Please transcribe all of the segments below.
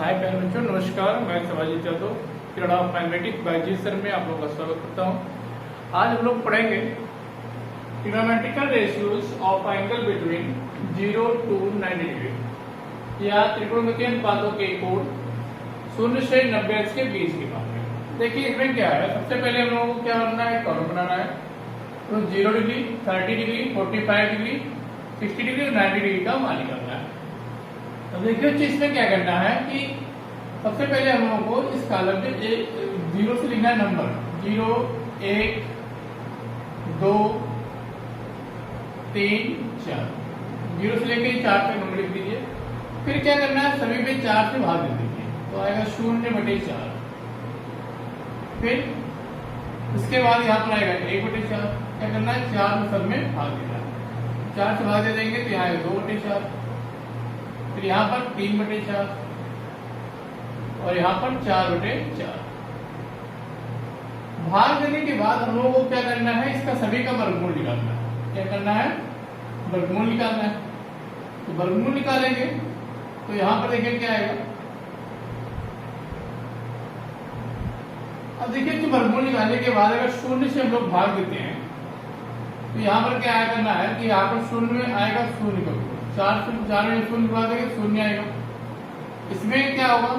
हाय प्यारे बच्चों, नमस्कार। मैं Shivaji Yadav period of mathematics biology sir में आप लोगों का स्वागत करता हूँ। आज हम लोग पढ़ेंगे trigonometrical ratios of angle between 0 to 90 degree या त्रिकोणमितीय अनुपातों के कोण 0 से 90 अंश के बीच की बात है। देखिए इसमें क्या है, सबसे पहले हम लोगों को क्या करना है, कर्व बनाना है। तो 0 डिग्री, 30 डिग्री, 45 डिग्री, 60 डिग्री और 90 डिग्री का मान निकालना है। तो देखिए इसमें क्या करना है कि सबसे पहले हम लोगों को इस कॉलम में 0 से लिखना है नंबर 0, 1, 2, 3, 4। 0 से लेकर 4 तक नंबर लिख दीजिए। फिर क्या करना है, सभी पे 4 से भाग दे दीजिए तो आएगा 0/4। फिर उसके बाद यहाँ पर आएगा 1/4। क्या करना है, 4 सब में भाग देना है। 4 से भाग दे देंगे तो यहाँ आएगा 2/4। फिर यहाँ पर 3/4 और यहाँ पर 4/4। भाग देने के बाद हम लोगों को क्या करना है, इसका सभी का वर्गमूल निकालना है। क्या करना है, वर्गमूल निकालना है। तो वर्गमूल निकालेंगे तो यहाँ पर देखिए क्या आएगा। अब देखिए कि वर्गमूल निकालने के बाद अगर 0 से हम लोग भाग देते हैं तो यहाँ पर क्या करना है कि यहाँ पर 0 में आएगा 0 का 4 में 0 भाग देंगे 0 आएगा। इसमें क्या होगा,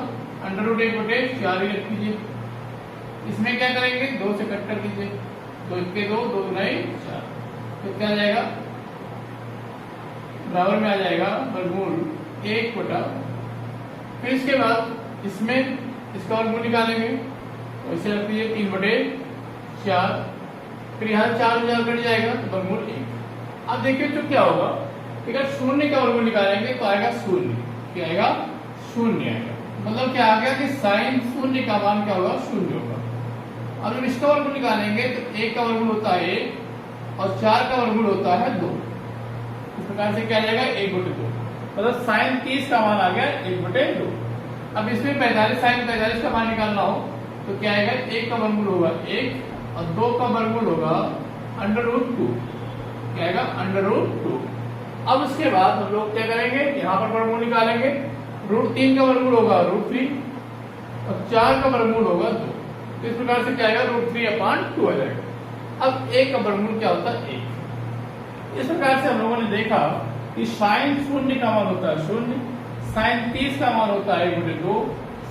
√1/4 ही रख दीजिए। इसमें क्या करेंगे, 2 से कट कर दीजिए। 2 1 2, 2 9 4। तो क्या आ जाएगा, बराबर में आ जाएगा वर्गमूल 1/। फिर इसके बाद इसमें इसका वर्गमूल निकालेंगे तो इसे रख दीजिए 3/4। फिर यहाँ 4 कट जाएगा तो वर्गमूल 1। अब देखिए तो क्या होगा, अगर 0 का वर्गमूल निकालेंगे तो आएगा 0। क्या आएगा, 0 आएगा। मतलब क्या आ गया कि साइन 0 का मान क्या होगा, 0 होगा। अब जब इसका वर्गमूल निकालेंगे तो 1 का वर्गमूल होता है 1 और 4 का वर्गमूल होता है 2। इस प्रकार से क्या आ जाएगा, 1/2। मतलब साइन 30 का मान आ गया 1/2। अब इसमें 45 साइन 45 का मान निकालना हो तो क्या आएगा, 1 का वर्गमूल होगा 1 और 2 का वर्गमूल होगा √2। क्या आएगा, √2। अब उसके बाद हम लोग क्या करेंगे, यहाँ पर वर्गमूल निकालेंगे। √3 का वर्गमूल होगा √3 और 4 का वर्गमूल होगा 2। तो इस प्रकार से क्या आएगा, √3/2 आ जाएगा। अब 1 का वर्गमूल क्या होता है, 1। इस प्रकार से हम लोगों ने देखा कि साइन 0 का मान होता है 0, साइन 30 का मान होता है 1/2,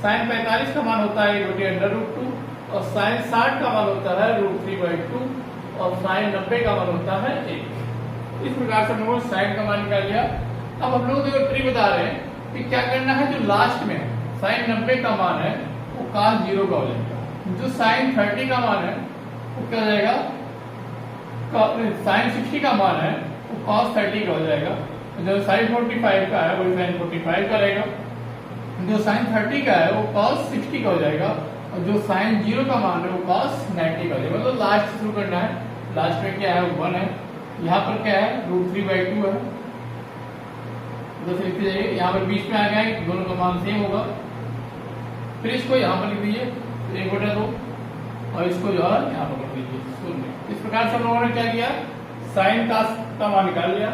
साइन 45 का मान होता है 1/√2 और साइन 60 का मान होता है √3/2 और साइन 90 का मान होता है 1। इस प्रकार से हम लोगों ने साइन का मान निकाल लिया। अब हम लोग देखो ट्री बता रहे हैं कि क्या करना है, जो लास्ट में साइन 90 का मान है वो cos 0 का हो जाएगा। जो साइन 30 का मान है वो क्या हो जाएगा, साइन 60 का मान है वो cos 30 का हो जाएगा। जो साइन 45 का है वो साइन 45 का रहेगा। जो साइन 30 का है वो cos 60 का हो जाएगा और जो साइन 0 का मान है वो cos 90 का हो जाएगा। मतलब लास्ट शुरू करना है। लास्ट में क्या है, 1 है। यहाँ पर क्या है, √3/2 है। तो लिखते जाइए, यहाँ पर बीच में आ गया, दोनों का मान सेम होगा। फिर इसको यहाँ पर लिख दीजिए 1/2 और इसको जो है यहाँ पर कर दीजिए 0। इस प्रकार से हम लोगों ने क्या किया, साइन cos का मान निकाल लिया।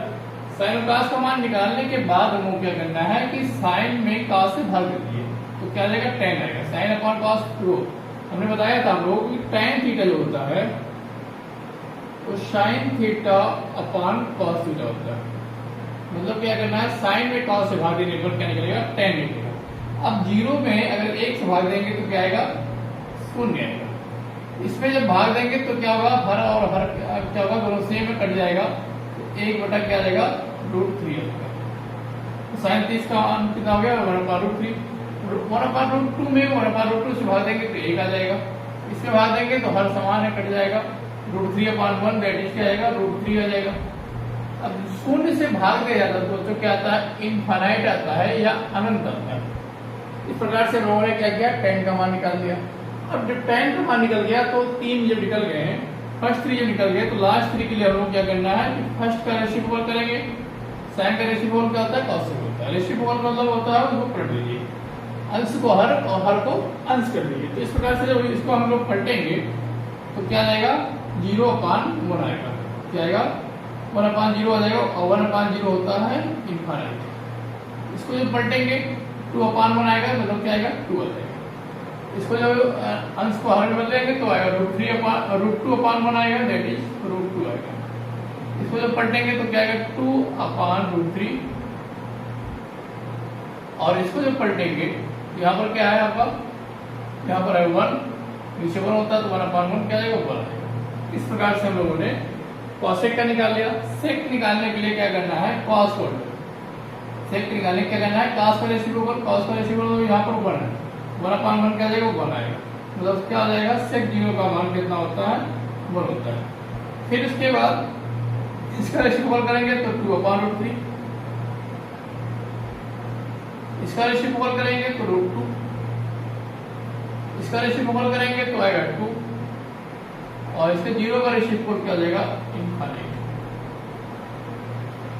साइन cos का मान निकालने के बाद हम लोग क्या करना है कि साइन में cos से भाग दे दीजिए तो क्या आएगा, tan आएगा। sin/cos 2 हमने बताया था हम लोग कि tan थीटा जो होता है तो sin θ/cos थीटा होता है। मतलब क्या करना है, साइन में cos से भाग देने पर क्या निकलेगा, tan निकलेगा। अब 0 में अगर 1 से भाग देंगे तो क्या आएगा, 0 आएगा। इसमें जब भाग देंगे तो क्या होगा, हर और हर क्या होगा, दोनों सेम में कट जाएगा। 1 क्या आ जाएगा, √3 आएगा। तो साइन 30 का मान कितना हो गया, 1/√3। 1/√2 में 1/√2 से भाग देंगे तो 1 आ जाएगा। इसमें भाग देंगे तो हर समान है, कट जाएगा। √3/1 दैट इज क्या आएगा, √3 आ जाएगा। अब 0 से भाग दिया जाता है तो क्या आता है, इनफाइनाइट आता है या अनंत आता है। इस प्रकार से लोगों ने क्या किया, tan का मान निकाल दिया। अब जब tan का मान निकल गया तो 3 जब निकल गए हैं, फर्स्ट 3 जब निकल गए तो लास्ट 3 के लिए हम लोग क्या करना है, फर्स्ट का रेसिप्रोकल करेंगे। साइन का रेसिप्रोकल क्या होता है, cos से होता है। रेसिप्रोकल मतलब होता है उसको पलट दीजिए, अंश को हर और हर को अंश कर दीजिए। तो इस प्रकार से जब इसको हम लोग पलटेंगे तो क्या आएगा, 0/1 आएगा। क्या आएगा, 1/0 आ जाएगा और 1/0 होता है इनफाइनाइट। इसको जब पलटेंगे 2/1 आएगा, मतलब क्या आएगा 2 आ जाएगा। इसको जब अंश को हर में बदलेंगे तो आएगा √2/1 आएगा, दैट इज √2 आएगा। इसको जब पलटेंगे तो क्या आएगा 2/√3, और इसको जब पलटेंगे यहाँ पर क्या है आपका, यहाँ पर है 1, नीचे 1 होता है तो 1/1 क्या आएगा 1 आएगा। इस प्रकार से हम लोगों ने कॉसेक का निकाल लिया। सेक निकालने के लिए क्या करना है, कॉस को, सेक निकालने क्या करना है, कॉस का रेसिप्रोकल, कॉस का रेसिप्रोकल यहाँ पर 1 है, 1/1 क्या जाएगा 1 आएगा, मतलब क्या आ जाएगा सेक 0 का मान कितना होता है 1 होता है। फिर इसके बाद इसका रेसिप्रोकल करेंगे तो 2/√3, इसका रेसिप्रोकल करेंगे तो √2, इसका रेसिप्रोकल करेंगे तो आएगा 2, और इसके 0 का रेसिप्रोकल क्या हो जाएगा इनफाइनाइट।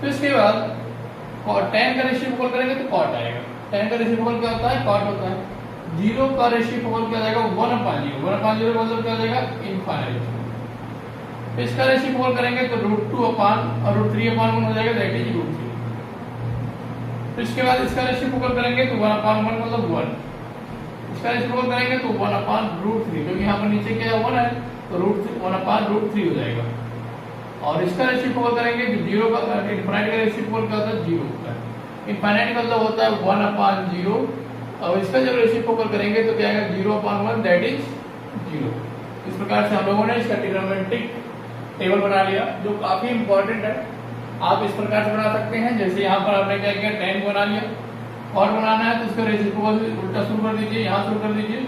तो इसके बाद tan का रेसिप्रोकल करेंगे तो cot आएगा। tan का रेसिप्रोकल क्या होता है, cot होता है। 0 का रेसिप्रोकल क्या जाएगा 1/0, 1/0 मतलब क्या हो जाएगा इनफाइनाइट। तो इसका रेसिप्रोकल करेंगे तो √2/√3/1 हो जाएगा, दैट इज √3। तो इसके बाद इसका रेसिप्रोकल करेंगे तो 1/1 मतलब 1, इसका रेसिप्रोकल करेंगे तो 1/√3, क्योंकि यहाँ पर नीचे क्या 1 है तो 1/√3 हो जाएगा। और इसका रेसिप्रोकल करेंगे तो 0 का, इनफाइनाइट का रेसिप्रोकल क्या होता है 0 होता है। इनफाइनाइट का मतलब होता है 1/0, और इसका जब रेसिप्रोकल करेंगे तो क्या आएगा 0/1 दैट इज 0। इस प्रकार से हम लोगों ने इसका ट्रिग्नोमेट्रिक टेबल बना लिया, जो काफी इंपॉर्टेंट है। आप इस प्रकार से बना सकते हैं, जैसे यहाँ पर आपने क्या किया tan को बना लिया, और बनाना है तो उसका रेसिप्रोकल उल्टा शुरू कर दीजिए, यहाँ शुरू कर दीजिए,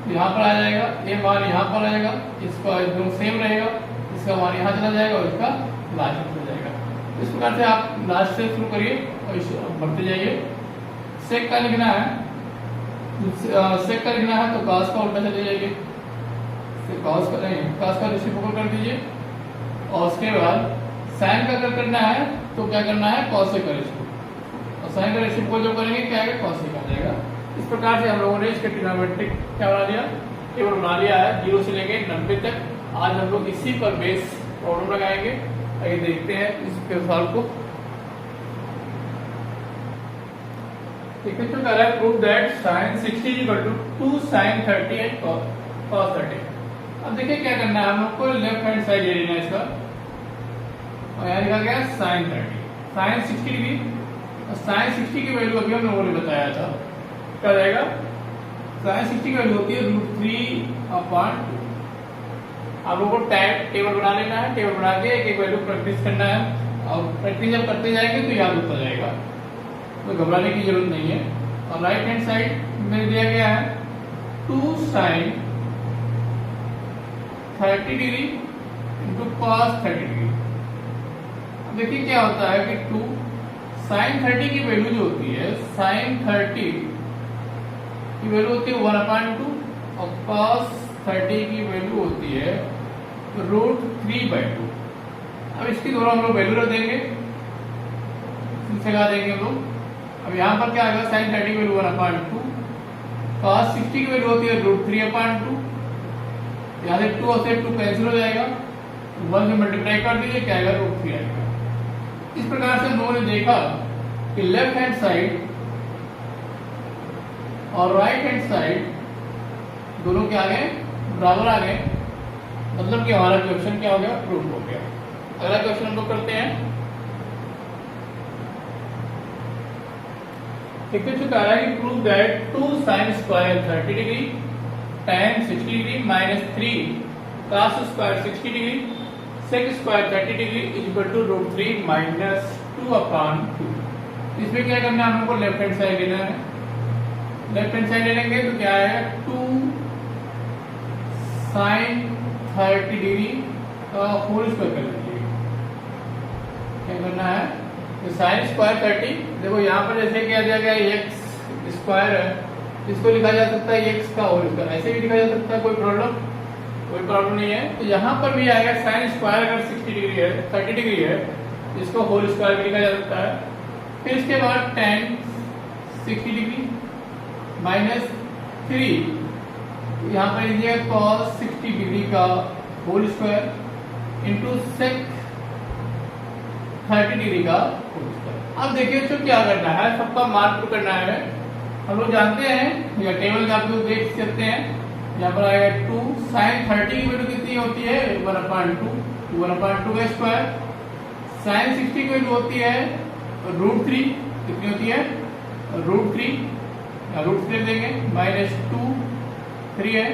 यहाँ पर आ जाएगा, ये मान यहाँ पर आएगा, इसका एकदम सेम रहेगा, इसका मान यहाँ चला जाएगा और इसका लास्ट में जाएगा। इस प्रकार से आप लास्ट से शुरू करिए और इसे बढ़ते जाइए। सेक का लिखना है, सेक का लिखना है तो cos का उल्टा चले जाइए, cos का रेसिप्रोकल कर दीजिए, और उसके बाद साइन का अगर करना है तो क्या करना है cosec का रेसिप्रोकल, और साइन का रेसिप्रोकल जो करेंगे क्या आएगा cosec आ जाएगा। इस प्रकार से हम लोगों ने इसके ट्रिग्नोमेट्रिक क्या बना लिया, टेबल बना लिया है 0 से लेके 90 तक। आज हम लोग इसी पर बेस प्रॉब्लम लगाएंगे। आइए देखते हैं इसके सॉल्व को। तो कह रहा है prove that sin 60 = 2 sin 30 and cos 30। अब देखिए क्या करना है, हम लोग को लेफ्ट हैंड साइड ले लेना है इसका, और यहाँ लिखा गया sin 30, sin 60 डिग्री, और sin 60 की वैल्यू अभी हम लोगों ने बताया था क्या जाएगा, sin 60 की वैल्यू होती है √3/2। आप लोगों को टेबल बना लेना है, टेबल बना के एक वैल्यू प्रैक्टिस करना है, और प्रैक्टिस जब करते जाएंगे तो याद होता जाएगा, तो घबराने की जरूरत नहीं है। और राइट हैंड साइड में दिया गया है 2 sin 30 degree into cos 30 degree. अब देखिए क्या होता है कि 2 sin 30 की वैल्यू जो होती है, sin 30 की वैल्यू होती है 1/2, और cos 30 की वैल्यू होती है √3/2। अब इसकी दोनों हम लोग वैल्यू रख देंगे, लगा देंगे हम लोग। अब यहाँ पर क्या आएगा, sin 30 की वैल्यू 1/2, cos 60 की वैल्यू होती है √3/2, यहाँ से 2 से 2 कैंसिल हो जाएगा, 1 से मल्टीप्लाई कर दीजिए, क्या आएगा √3 आएगा। इस प्रकार से हम लोगों ने देखा कि लेफ्ट हैंड साइड और राइट हैंड साइड दोनों क्या आ गए, बराबर आ गए, मतलब कि हमारा क्वेश्चन क्या हो गया, प्रूव हो गया। अगला क्वेश्चन हम लोग करते हैं। एक क्वेश्चन कह रहा है कि prove that 2 sin square 30 degree tan 60 degree -3 cos square 60 degree sec square 30 degree is equal to √3 - 2/2। इसमें क्या करना है, हम लोग को लेफ्ट हैंड साइड लेना है। लेफ्ट हैंड साइड ले लेंगे तो क्या आएगा, 2 sin 30 डिग्री का होल स्क्वायर कर लीजिए। क्या करना है, तो sin स्क्वायर 30, देखो यहाँ पर जैसे क्या दिया गया x स्क्वायर है, इसको लिखा जा सकता है x का होल स्क्वायर, ऐसे भी लिखा जा सकता है, कोई प्रॉब्लम नहीं है। तो यहाँ पर भी आएगा sin स्क्वायर अगर 60 डिग्री है, 30 डिग्री है, इसको होल स्क्वायर भी लिखा जा सकता है। फिर इसके बाद tan 60 डिग्री -3, यहाँ पर लीजिए cos 60 डिग्री का whole square into sec 30 degree का होल स्क्वायर। अब देखिए इसको क्या करना है, सबका मान पुट करना है। हम लोग जानते हैं या टेबल में आप लोग देख सकते हैं, यहाँ पर आएगा 2 sin 30 की वैल्यू कितनी होती है 1/2, 1/2 का स्क्वायर। sin 60 की वैल्यू होती है √3, कितनी होती है √3, √3 देंगे -2, 3 है,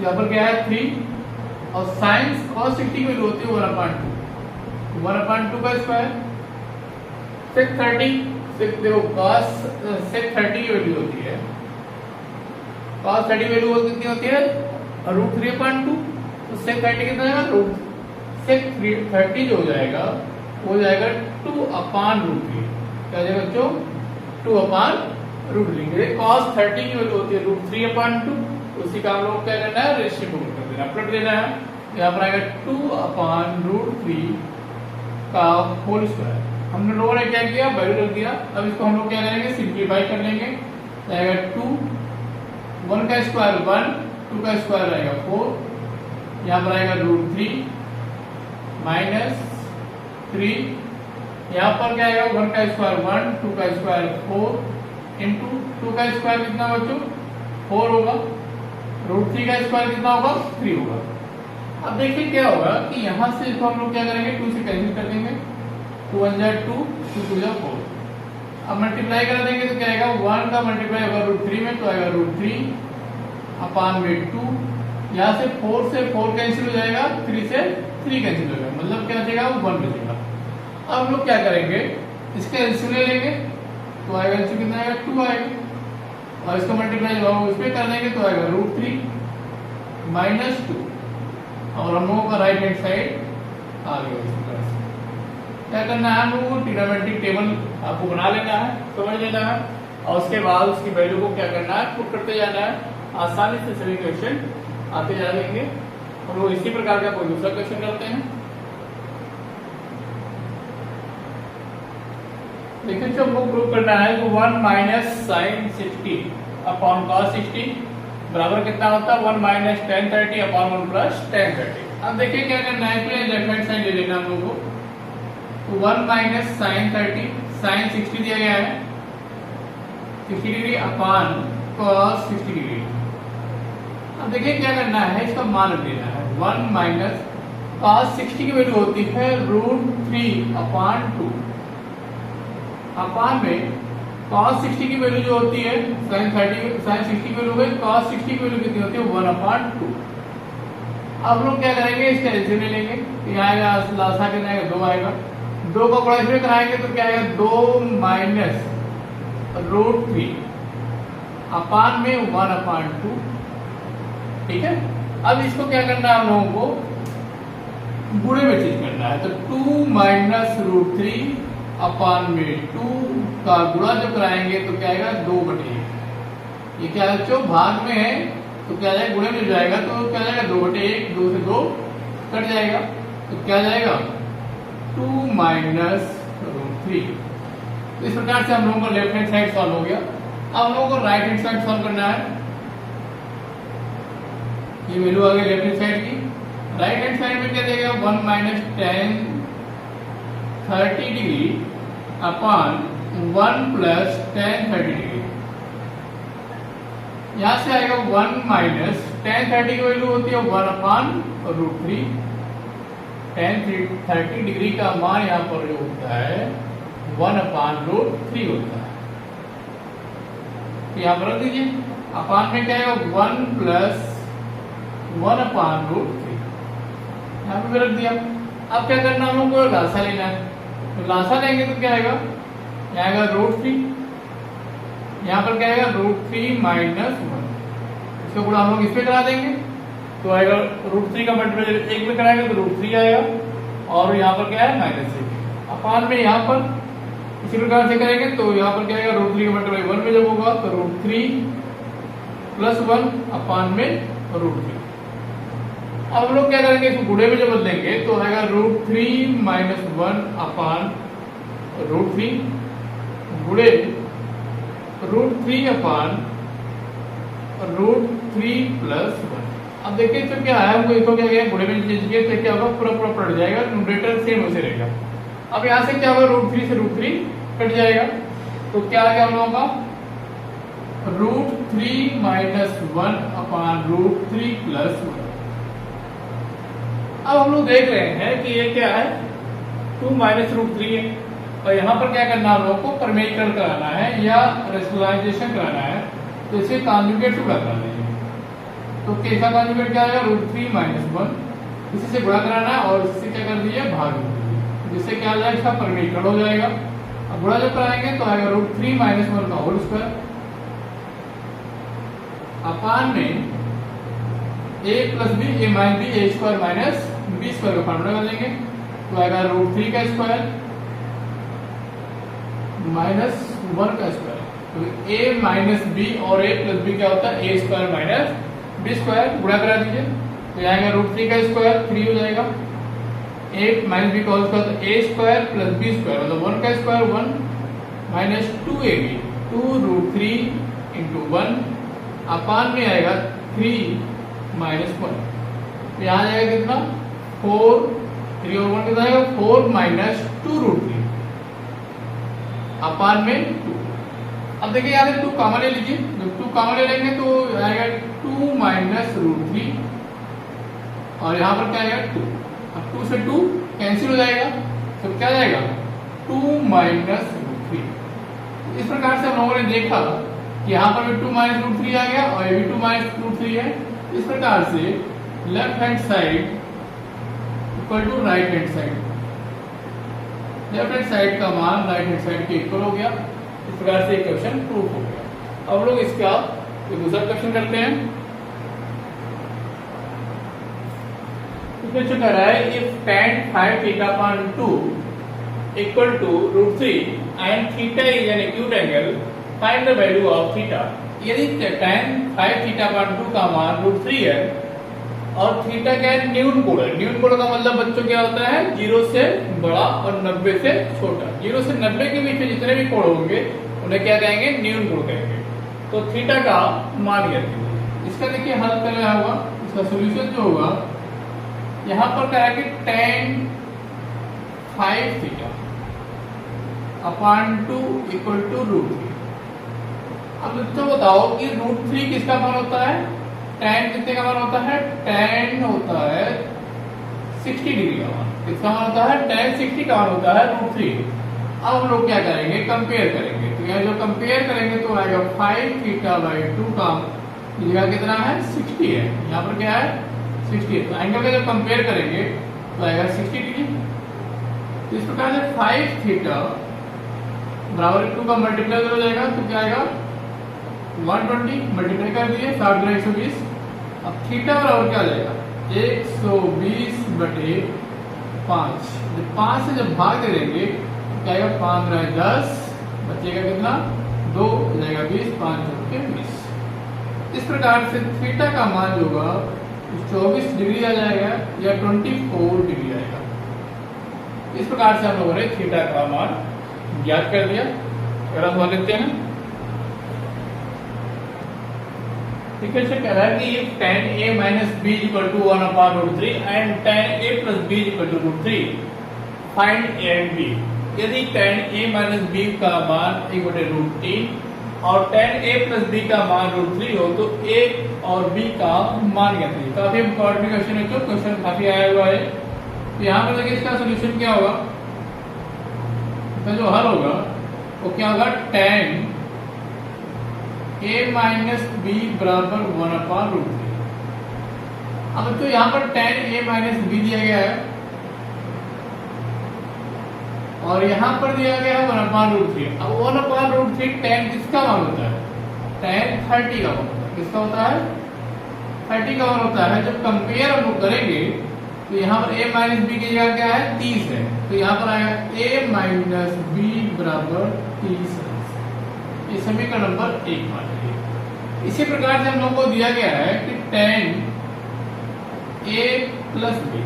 यहाँ पर क्या है 3, और sin cos 60 की वैल्यू होती है 1/2 का स्क्वायर। sec 30 देखो cos sec 30 की वैल्यू होती है, cos 30 वैल्यू कितनी होती है √3/2, तो sec 30 कितना आएगा sec 30 जो हो जाएगा वो हो जाएगा 2/√3, क्या हो जाएगा बच्चों 2/√3। cos 30 की वैल्यू होती है √3/2, उसी का हम लोग क्या करना है रेशियो पुट कर देना, पलट देना है, यहाँ पर आएगा 2/√3 का होल स्क्वायर। हमने लोगों ने क्या किया वैल्यू रख दिया, अब इसको हम लोग क्या करेंगे सिंप्लीफाई कर लेंगे, आएगा 2, 1 का स्क्वायर 1, 2 का स्क्वायर आएगा 4, यहाँ पर आएगा √3 -3, यहाँ पर क्या आएगा 1 का स्क्वायर 1, 2 का स्क्वायर 4 इंटू 2 का स्क्वायर कितना बच्चों 4 होगा, √3 का स्क्वायर कितना होगा 3 होगा। अब देखिए क्या होगा कि यहाँ से इसको हम लोग क्या करेंगे 2 से कैंसिल कर देंगे, 2 1 जा 2, 2 2 जा 4। अब मल्टीप्लाई कर देंगे तो क्या आएगा 1 का मल्टीप्लाई होगा √3 में तो आएगा √3/2, यहाँ से 4 से 4 कैंसिल हो जाएगा, 3 से 3 कैंसिल हो जाएगा, मतलब क्या बचेगा 1 बचेगा। अब हम लोग क्या करेंगे इसके एलसीएम ले लेंगे, तो आएगा एलसीएम कितना आएगा 2 आएगा, और इसका मल्टीप्लाई जो होगा उसमें कर देंगे तो आएगा √3 -2, और हम लोगों का राइट हैंड साइड आ गया। इस प्रकार से क्या करना है हम लोगों को ट्रिग्नोमेट्रिक टेबल आपको बना लेना है, समझ लेना है, और उसके बाद उसकी वैल्यू को क्या करना है पुट करते जाना है, आसानी से सभी क्वेश्चन आते जा रहेंगे। हम लोग इसी प्रकार का कोई दूसरा क्वेश्चन करते हैं। देखिए जो हमको प्रूव करना है तो 1 - sin 60/cos 60 बराबर कितना होता है 1 - tan 30/1 + tan 30। अब देखिए क्या करना है, पहले लेफ्ट हैंड साइड ले लेना हम लोगों को, तो 1 - sin 30, sin 60 दिया गया है 60 डिग्री cos 60 डिग्री। अब देखिए क्या करना है इसका मान रख देना है, 1 - cos 60 की वैल्यू होती है √3/2, अपान में cos 60 की वैल्यू जो होती है sin 60 की वैल्यू है, cos 60 की वैल्यू कितनी होती है 1/2। अब लोग क्या करेंगे इसका एलसीएम ले लेंगे, ये आएगा लासा कितना आएगा 2 आएगा, 2 का गुणा इसमें कराएंगे तो क्या आएगा 2 - √3 अपान में 1/2, ठीक है। अब इसको क्या करना है हम लोगों को गुणे में चेंज करना है, तो 2 - √3 अपान में 2 का गुणा जब कराएंगे तो क्या आएगा 2/1, ये क्या बच्चों भाग में है तो क्या जाएगा गुणे में जाएगा तो क्या जाएगा 2/1, 2 से 2 कट जाएगा तो क्या जाएगा 2 - √3। तो इस प्रकार से हम लोगों को लेफ्ट हैंड साइड सॉल्व हो गया। अब हम लोगों को राइट हैंड साइड सॉल्व करना है, ये वैल्यू आ गई लेफ्ट हैंड साइड की, राइट हैंड साइड में क्या देगा 1 - tan 30 डिग्री अपान 1 + tan 30 डिग्री। यहां से आएगा 1 - tan 30 की वैल्यू होती है 1/√3, tan 30 डिग्री का मान यहाँ पर जो होता है 1/√3 होता है, यहाँ पर रख दीजिए, अपान में क्या आएगा 1 + 1/√3, यहाँ पे रख दिया। अब क्या करना हम लोग को लासा लेना है, तो लासा लेंगे तो क्या आएगा यहाँ आएगा √3, यहाँ पर क्या आएगा √3 - 1, इसको गुणा हम लोग इस पे करा देंगे तो आएगा √3 का मल्टीप्लाई 1 में कराएंगे तो √3 आएगा, और यहाँ पर क्या है -1 अपान में यहाँ पर इसी प्रकार से करेंगे तो यहाँ पर क्या आएगा √3 का मल्टीप्लाई 1 में जब होगा तो √3 + 1 अपान में √3। अब हम लोग क्या करेंगे इसको गुणे में जब बदलेंगे तो आएगा √3 - 1 अपान √3 गुणे √3 अपान √3 + 1। अब देखिए तो क्या है हमको इसको क्या किया गुणे में चेंज किया तो क्या होगा पूरा पलट जाएगा, न्यूमरेटर सेम वैसे रहेगा। अब यहाँ से क्या होगा √3 से √3 कट जाएगा, तो क्या आ गया हम लोगों का √3 माइनस 1 अपॉन √3 प्लस 1। अब हम लोग देख रहे हैं कि ये क्या है 2 माइनस √3 है, और यहाँ पर क्या करना है हम लोग को परमेयीकरण कराना है या रेशनलाइजेशन कराना है, तो इसे कॉन्जुगेट से गुणा कराना है। तो कैसा कॉन्जुगेट क्या आएगा √3 माइनस 1, इसी से गुणा कराना है और इससे क्या कर दिया भाग कर दिया, जिससे क्या आ जाएगा इसका परमेयीकरण हो जाएगा। अब गुणा जब कराएंगे तो आएगा √3 माइनस 1 का होल स्क्वायर अपान में a plus B A minus B A square minus B square का फॉर्मूला कर लेंगे, तो आएगा √3 का स्क्वायर माइनस 1 का स्क्वायर। तो a माइनस बी और a प्लस बी क्या होता है a square minus B square, गुणा करा दीजिए तो आएगा √3 का स्क्वायर 3 हो जाएगा, a माइनस बी का होल स्क्वायर तो a square plus B square मतलब 1 का स्क्वायर 1 माइनस 2ab 2√3 इंटू 1 अपान में आएगा 3 माइनस 1। तो यहाँ जाएगा कितना 4, 3 और 1 कितना आएगा 4 माइनस 2√3 अपान में 2। अब देखिए यहाँ से 2 कॉमन ले लीजिए, जब 2 कॉमन ले लेंगे तो आएगा 2 माइनस √3 और यहाँ पर क्या आएगा 2। अब 2 से 2 कैंसिल हो जाएगा तो क्या जाएगा 2 माइनस √3। इस प्रकार से हम लोगों ने देखा कि यहाँ पर भी 2 माइनस √3 आ गया और ये भी 2 माइनस √3 है। इस प्रकार से left hand side equal to right hand side, left hand side का मान राइट हैंड साइड के इक्वल हो गया। इस प्रकार से क्वेश्चन प्रूफ हो गया। अब लोग इसका एक दूसरा क्वेश्चन करते हैं। क्वेश्चन कह रहा है if tan 5 theta upon 2 equal to √3 and theta is an acute angle, find the value of theta. यदि tan 5 थीटा अपॉन 2 का मान √3 है और थीटा क्या है न्यून कोण है। न्यून कोण का मतलब बच्चों क्या होता है 0 से बड़ा और 90 से छोटा। 0 से 90 के बीच में जितने भी कोण होंगे उन्हें क्या कहेंगे न्यून कोण कहेंगे। तो थीटा का मान ज्ञात कीजिए। इसका देखिए हल करना होगा, इसका सोल्यूशन जो होगा यहाँ पर क्या है कि tan 5 theta upon 2 equal to √3। अब बच्चों बताओ कि √3 किसका मान होता है, tan कितने का मान होता है, tan होता है 60 डिग्री का मान। किसका मान होता है tan 60 का मान होता है √3। अब हम लोग क्या करेंगे कंपेयर करेंगे, तो यहाँ जो कंपेयर करेंगे तो आएगा 5 थीटा बाई 2 का जगह कितना है 60 है, यहाँ पर क्या है 60 है। तो एंगल का जब कंपेयर करेंगे तो आएगा 60 डिग्री। तो इस प्रकार से 5 थीटा बराबर 2 का मल्टीप्लाई हो जाएगा तो क्या आएगा 120 मल्टीप्लाई कर दिए 60 गुना 120। अब थीटा बराबर क्या आ जाएगा 120 बटे 5। जब 5 से जब भाग दे देंगे तो क्या आएगा 5 गुना 10 बचेगा कितना 2 जाएगा 20, 5 के 20। इस प्रकार से थीटा का मान जो होगा 24 डिग्री आ जाएगा या 24 डिग्री आएगा। इस प्रकार से हम लोगों ने थीटा का मान ज्ञात कर दिया। अगर हम लिखते हैं ठीक है, कह रहा है कि tan a minus B equal to 1 upon √3 and tan a plus B equal to √3 find a and b। यदि tan a माइनस b का मान इक्वल टू √3 और tan a प्लस b का मान √3 हो तो a और b का मान ज्ञात कीजिए। काफी इंपॉर्टेंट क्वेश्चन है, तो क्वेश्चन काफी आया हुआ है। तो यहाँ पर देखिए इसका सोल्यूशन क्या होगा, इसका जो हल होगा वो क्या होगा tan a माइनस बी बराबर 1 अपॉन √3। अब तो यहाँ पर tan a माइनस बी दिया गया है और यहाँ पर दिया गया है 1 अपॉन √3। अब 1 अपॉन √3 tan किसका मान होता है, tan 30 का मान होता है। किसका होता है 30 का मान होता है। जब कंपेयर हम लोग करेंगे तो यहाँ पर a माइनस बी की जगह क्या है 30 है, तो यहाँ पर आएगा a माइनस बी बराबर 30। ये समीकरण नंबर 1 मान लीजिए। इसी प्रकार से हम लोग को दिया गया है कि tan a प्लस बी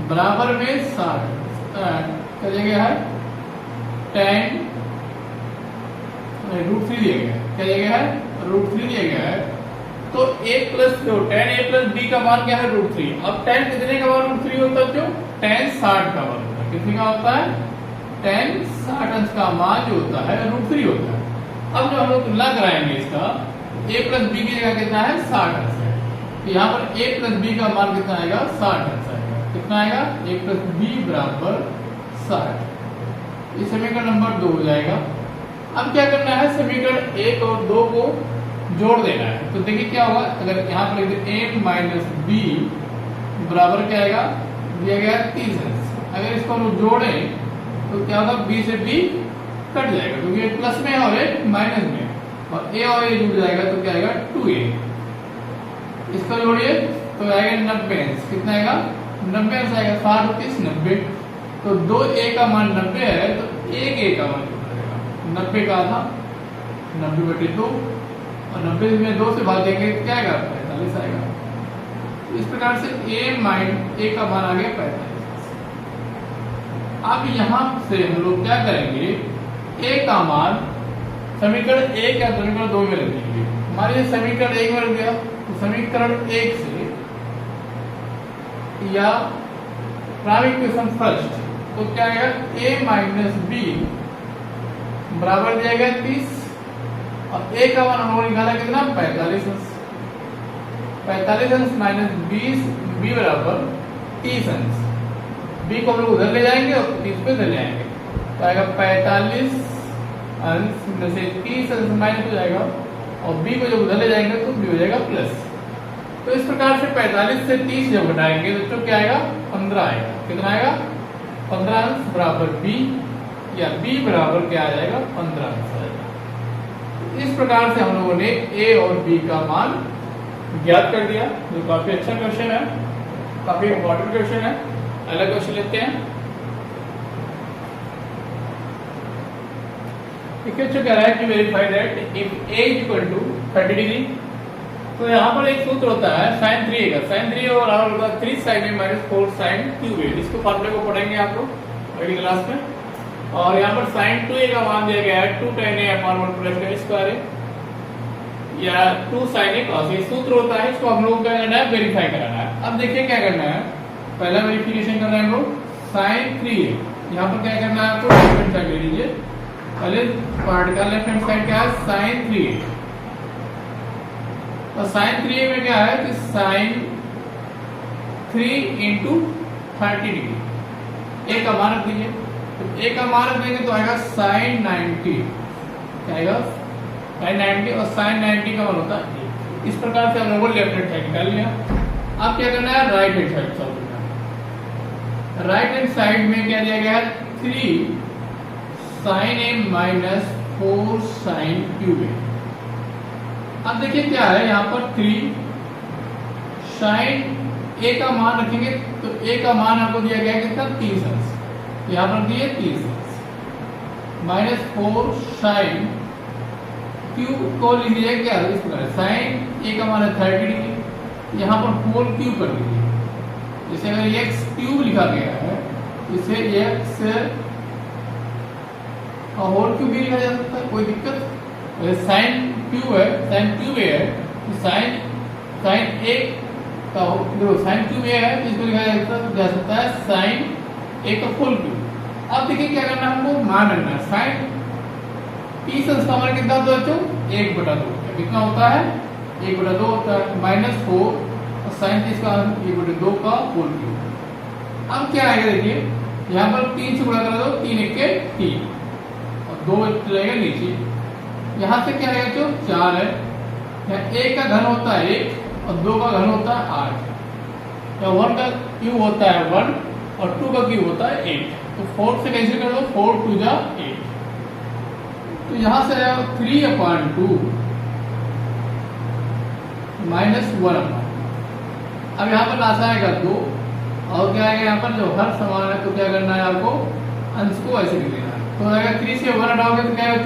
बराबर में 60 क्या दिया गया है tan √3 दिया गया है। क्या दिया गया है √3 दिया गया है। तो a प्लस जो tan a प्लस b का मान क्या है √3। अब tan कितने का मान √3 होता है, जो tan 60 का मान होता है। कितने का होता है tan 60 अंश का मान जो होता है √3 होता है। अब जो हम लोग तुलना कराएंगे इसका a प्लस बी की जगह कितना है 60 अंश है, तो यहाँ पर a प्लस बी का मान कितना आएगा 60 अंश आएगा। कितना आएगा a प्लस बी बराबर 60। ये समीकरण नंबर 2 हो जाएगा। अब क्या करना है, समीकरण 1 और 2 को जोड़ देना है। तो देखिए क्या होगा, अगर यहाँ पर लिख दे a माइनस बी बराबर क्या आएगा, दिया गया 30 अंश। अगर इसको हम लोग जोड़ें तो क्या होगा, b से b कट जाएगा क्योंकि एक प्लस में है और एक माइनस में, और a और a जुड़ जाएगा तो क्या आएगा 2a। इसको जोड़िए तो आएगा 90 अंश। कितना आएगा 90 अंश आएगा, 60 और 30 90। तो 2a का मान 90 है तो 1a का मान कितना आएगा 90 का आधा 90/2, और 90 में 2 से भाग देंगे क्या आएगा 45 आएगा। इस प्रकार से a का मान आ गया 45। अब यहाँ से हम लोग क्या करेंगे, a का मान समीकरण 1 या समीकरण 2 में रख देंगे। हमारे ये समीकरण 1 में रख दिया तो समीकरण 1 से या प्राइमरी इक्वेशन फर्स्ट तो क्या आएगा, a माइनस बी बराबर दिया गया 30, और a का मान हम लोग निकाला कितना 45 अंश। 45 अंश माइनस 20 b बराबर 30 अंश। b को हम लोग उधर ले जाएंगे और 30 पे ले जाएंगे तो आएगा 45 अंश में से 30 अंश माइनस हो जाएगा, और b को जब उधर ले जाएंगे तो b हो जाएगा प्लस। तो इस प्रकार से 45 से 30 जब घटाएंगे तो क्या आएगा 15 आएगा। कितना आएगा 15 अंश बराबर b, या b बराबर क्या आ जाएगा 15 अंश आएगा। इस प्रकार से हम लोगों ने a और b का मान ज्ञात कर दिया, जो काफी अच्छा क्वेश्चन है, काफी इंपॉर्टेंट क्वेश्चन है। अगला क्वेश्चन लेते हैं। क्वेश्चन कह रहा है कि verify that if a equal to 30 degree, तो यहाँ पर एक सूत्र होता है sin 3a का। sin 3a और बराबर होता है 3 sin a minus 4 sin 2a। इसको फॉर्मूले को पढ़ेंगे आप लोग अगली क्लास में। और यहाँ पर sin 2a का मान दिया गया है 2 tan a अपॉन 1 प्लस का स्क्वायर या 2 sin a cos a। सूत्र होता है, इसको हम लोग क्या करना है, वेरीफाई कराना है। अब देखिए क्या करना है, पहला वेरिफिकेशन कर रहे हैं हम लोग sin 3a। यहाँ पर क्या करना है आपको, लेफ्ट हैंड साइड ले लीजिए। पहले पार्ट का लेफ्ट हैंड साइड क्या है sin 3a, और sin 3a में क्या है कि sin 3 इंटू 30 डिग्री। a का मान रख दीजिए, तो a का मान रख देंगे तो आएगा sin 90। क्या आएगा sin 90, और sin 90 का मान होता है। इस प्रकार से हम लोगों ने लेफ्ट हैंड साइड निकाल लिया। अब क्या करना है, राइट हैंड साइड सॉल्व करना है। राइट हैंड साइड में क्या दिया गया है 3 sin a minus 4 sin 2a। अब देखिए क्या है, यहाँ पर 3 sin a का मान रखेंगे तो a का मान आपको दिया गया है कितना 30 अंश, यहाँ पर दिए 30 अंश माइनस 4 sin q को लीजिए क्या इस प्रकार, sin a का मान है 30 डिग्री, यहाँ पर होल क्यूब कर दीजिए। जैसे अगर x क्यूब लिखा गया है इसे x होल क्यूब भी लिखा जा सकता है, कोई दिक्कत। साइन क्यूब है, साइन क्यूब ए है, तो साइन ए का देखो साइन क्यूब ए है तो इसको लिखा जा सकता है साइन ए का फुल क्यूब। अब देखिए क्या करना है, हमको मान रखना है। साइन 30 अंश का मान कितना होता है, 1/2 कितना होता है 1/2 होता है, माइनस 4 और साइन 30 का 1/2 का होल क्यूब। अब क्या आएगा देखिए, यहाँ पर 3 से गुणा कर दो, 3 1 के 3 और 2 रहेगा नीचे। यहाँ से क्या आएगा जो 4 है, यहाँ 1 का घन होता है 1 और 2 का घन होता है 8, या 1 का क्यूब होता है 1 और 2 का क्यूब होता है 8। तो 4 से कैंसिल कर दो, 4 2 जा 8, तो यहाँ से आएगा 3/2 माइनस 1/। अब यहाँ पर लासा आएगा 2 और क्या आएगा यहाँ पर जो हर समान है तो क्या करना है आपको, अंश को ऐसे लिख देना है। तो आएगा 3 से 1 हटाओगे तो क्या आएगा,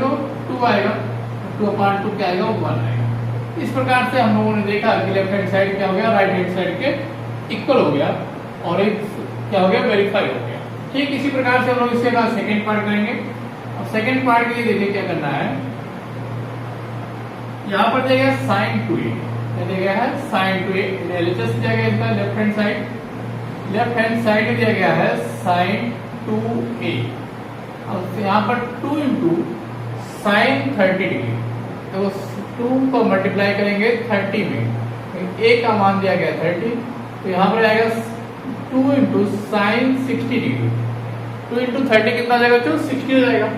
2 आएगा, 2/2 क्या आएगा, 1 आएगा। इस प्रकार से हम लोगों ने देखा कि लेफ्ट हैंड साइड क्या हो गया, राइट हैंड साइड के इक्वल हो गया और एक क्या हो गया, वेरीफाई हो गया। ठीक इसी प्रकार से हम लोग इसके बाद सेकेंड पार्ट करेंगे। अब सेकेंड पार्ट के लिए देखिए क्या करना है, यहाँ पर दिया गया sin 2a, क्या दिया गया है sin 2a, LHS दिया गया इसका लेफ्ट हैंड साइड में दिया गया है sin 2a अब यहाँ पर 2 इंटू साइन 30 डिग्री, तो 2 को मल्टीप्लाई करेंगे 30 में, तो a का मान दिया गया 30, तो यहाँ पर आएगा 2 इंटू साइन 60 डिग्री। 2 इंटू 30 कितना आ जाएगा, 60 हो जाएगा।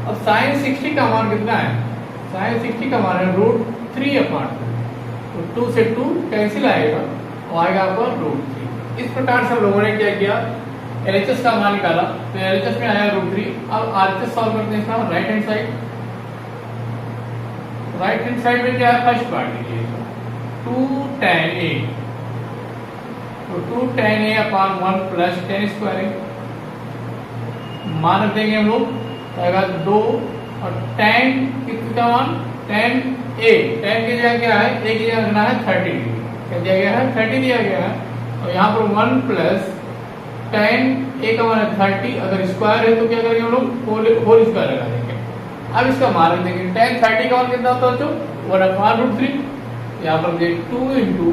अब साइन 60 का मान कितना है, साइन 60 का मान है √3/2, तो 2 से 2 कैंसिल आएगा और आएगा आपका √3। इस प्रकार से हम लोगों ने क्या किया, LHS का मान निकाला, तो LHS में आया √3। अब RHS सॉल्व करते हैं इसका right hand side. Right hand side में क्या है, फर्स्ट पार्ट लीजिए 2 tan A, तो 2 tan A/1 plus tan square मान रख देंगे हम लोग, तो आएगा 2, और tan कितना मान, tan A, tan की जगह क्या है, A की जगह रखना है 30 डिग्री, क्या दिया गया है 30 दिया गया है, और यहाँ पर 1 प्लस tan A का मान है 30, अगर स्क्वायर है तो क्या करेंगे हम लोग, होल स्क्वायर लगा देंगे। अब इसका मान रख देंगे, tan 30 का मान कितना होता है, 1/√3, यहाँ पर 2 इंटू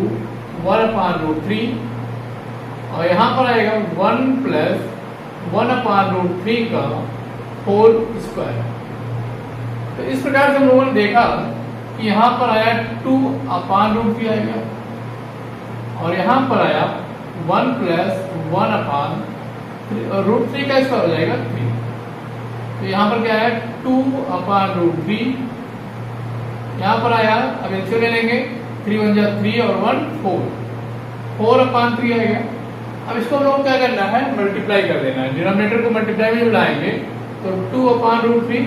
1/√3, और यहाँ पर आएगा 1 प्लस 1/√3 का होल स्क्वायर। तो इस प्रकार से हम लोगों ने देखा कि यहाँ पर आया 2/√3 आएगा, और यहाँ पर आया 1 प्लस 1/√3 का स्क्वायर हो जाएगा 3। तो यहाँ पर क्या है 2/√3, यहाँ पर आया, अब इनसे ले लेंगे, 3 × 1 = 3 और 1 4/3 आएगा। अब इसको हम लोग क्या करना है, मल्टीप्लाई कर देना है, डिनोमिनेटर को मल्टीप्लाई में लाएंगे, तो 2/√3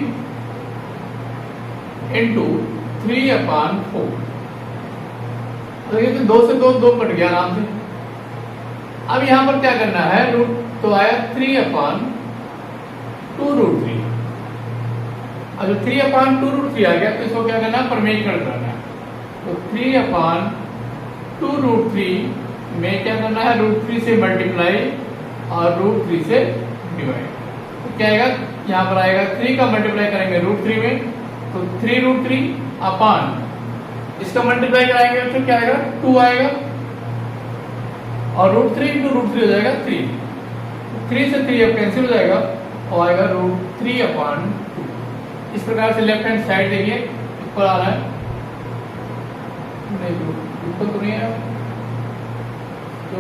इंटू 3/4, तो ये तो 2 से 2 कट गया आराम से। अब यहाँ पर क्या करना है, रूट, तो आया 3/2√3। अब जो 3/2√3 आ गया, तो इसको क्या करना है, परमेंडिकुलर करना है, तो 3/2√3 में क्या करना है, √3 से मल्टीप्लाई और √3 से डिवाइड, तो क्या आएगा, यहाँ पर आएगा 3 का मल्टीप्लाई करेंगे √3 में, तो 3√3 अपान, इसका मल्टीप्लाई कराएंगे तो क्या आएगा, 2 आएगा, और √3 इंटू √3 हो जाएगा 3, 3 से 3 अब कैंसिल हो जाएगा और आएगा √3/2। इस प्रकार से लेफ्ट हैंड साइड देखिए ऊपर आ रहा है, नहीं ऊपर तो नहीं है, तो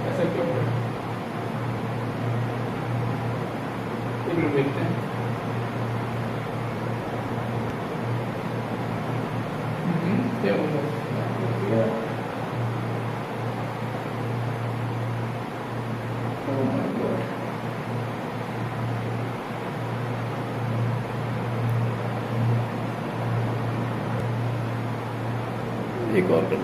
ऐसा क्यों हो रहा है, देखते हैं। क्या होगा, एक और कर